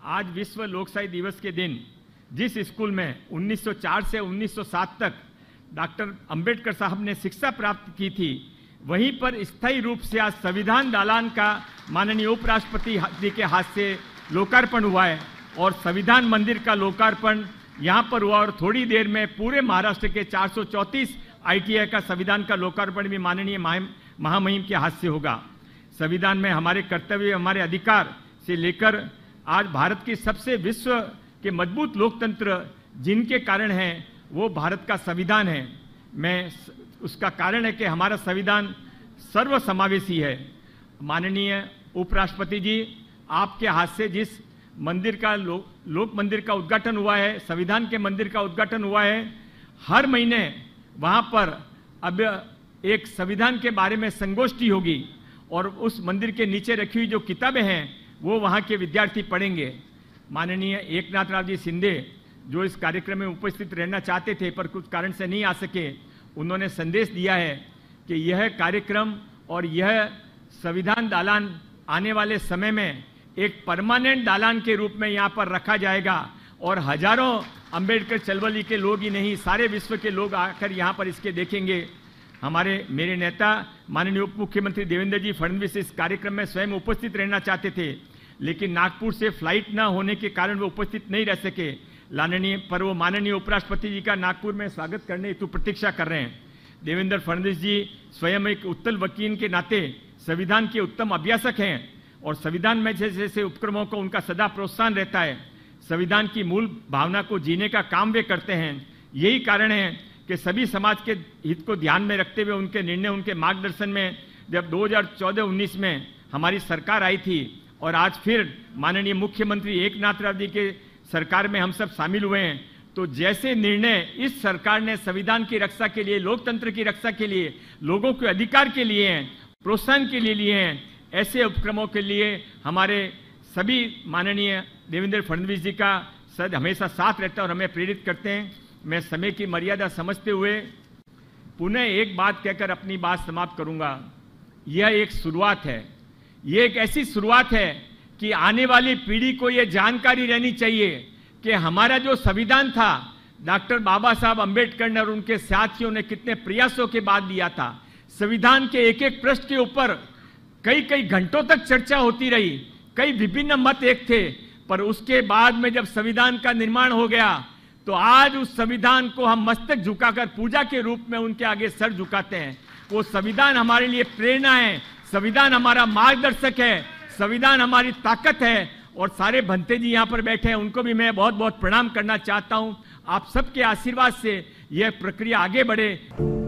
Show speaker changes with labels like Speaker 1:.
Speaker 1: आज विश्व लोकशाही दिवस के दिन जिस स्कूल में 1904 से 1907 तक डॉक्टर अंबेडकर साहब ने शिक्षा प्राप्त की थी, वहीं पर स्थायी रूप से आज संविधान दालान का माननीय उपराष्ट्रपति जी के हाथ से लोकार्पण हुआ है और संविधान मंदिर का लोकार्पण यहाँ पर हुआ और थोड़ी देर में पूरे महाराष्ट्र के 434 ITI का संविधान का लोकार्पण भी माननीय महामहिम के हाथ से होगा। संविधान में हमारे कर्तव्य, हमारे अधिकार से लेकर आज भारत की सबसे विश्व के मजबूत लोकतंत्र जिनके कारण है वो भारत का संविधान है। उसका कारण है कि हमारा संविधान सर्वसमावेशी है। माननीय उपराष्ट्रपति जी, आपके हाथ से जिस मंदिर का लोक मंदिर का उद्घाटन हुआ है, संविधान के मंदिर का उद्घाटन हुआ है, हर महीने वहां पर अब एक संविधान के बारे में संगोष्ठी होगी और उस मंदिर के नीचे रखी हुई जो किताबें हैं वो वहां के विद्यार्थी पढ़ेंगे। माननीय एकनाथ राव जी शिंदे जो इस कार्यक्रम में उपस्थित रहना चाहते थे पर कुछ कारण से नहीं आ सके, उन्होंने संदेश दिया है कि यह कार्यक्रम और यह संविधान दालान आने वाले समय में एक परमानेंट दालान के रूप में यहाँ पर रखा जाएगा और हजारों अंबेडकर चळवळी के लोग ही नहीं, सारे विश्व के लोग आकर यहाँ पर इसके देखेंगे। मेरे नेता माननीय उप मुख्यमंत्री देवेंद्र जी फडणवीस इस कार्यक्रम में स्वयं उपस्थित रहना चाहते थे, लेकिन नागपुर से फ्लाइट न होने के कारण वो उपस्थित नहीं रह सके। पर वो माननीय उपराष्ट्रपति जी का नागपुर में स्वागत करने हेतु प्रतीक्षा कर रहे हैं। देवेंद्र फडणवीस जी स्वयं एक उत्तल वकील के नाते संविधान के उत्तम अभ्यासक हैं और संविधान में जैसे उपक्रमों को उनका सदा प्रोत्साहन रहता है। संविधान की मूल भावना को जीने का काम वे करते हैं। यही कारण है कि सभी समाज के हित को ध्यान में रखते हुए उनके निर्णय, उनके मार्गदर्शन में जब 2014-19 में हमारी सरकार आई थी और आज फिर माननीय मुख्यमंत्री एकनाथ राव जी के सरकार में हम सब शामिल हुए हैं, तो जैसे निर्णय इस सरकार ने संविधान की रक्षा के लिए, लोकतंत्र की रक्षा के लिए, लोगों के अधिकार के लिए हैं, प्रोत्साहन के लिए लिए हैं, ऐसे उपक्रमों के लिए हमारे सभी माननीय देवेंद्र फडणवीस जी का हमेशा साथ रहता है और हमें प्रेरित करते हैं। मैं समय की मर्यादा समझते हुए पुनः एक बात कहकर अपनी बात समाप्त करूंगा। यह एक शुरुआत है, यह एक ऐसी शुरुआत है कि आने वाली पीढ़ी को यह जानकारी रहनी चाहिए कि हमारा जो संविधान था डॉक्टर बाबा साहब अंबेडकर ने और उनके साथियों ने कितने प्रयासों के बाद दिया था। संविधान के एक एक पृष्ठ के ऊपर कई घंटों तक चर्चा होती रही, कई विभिन्न मत एक थे, पर उसके बाद में जब संविधान का निर्माण हो गया तो आज उस संविधान को हम मस्तक झुकाकर पूजा के रूप में उनके आगे सर झुकाते हैं। वो संविधान हमारे लिए प्रेरणा है, संविधान हमारा मार्गदर्शक है, संविधान हमारी ताकत है। और सारे भंते जी यहाँ पर बैठे हैं, उनको भी मैं बहुत बहुत प्रणाम करना चाहता हूँ। आप सबके आशीर्वाद से यह प्रक्रिया आगे बढ़े।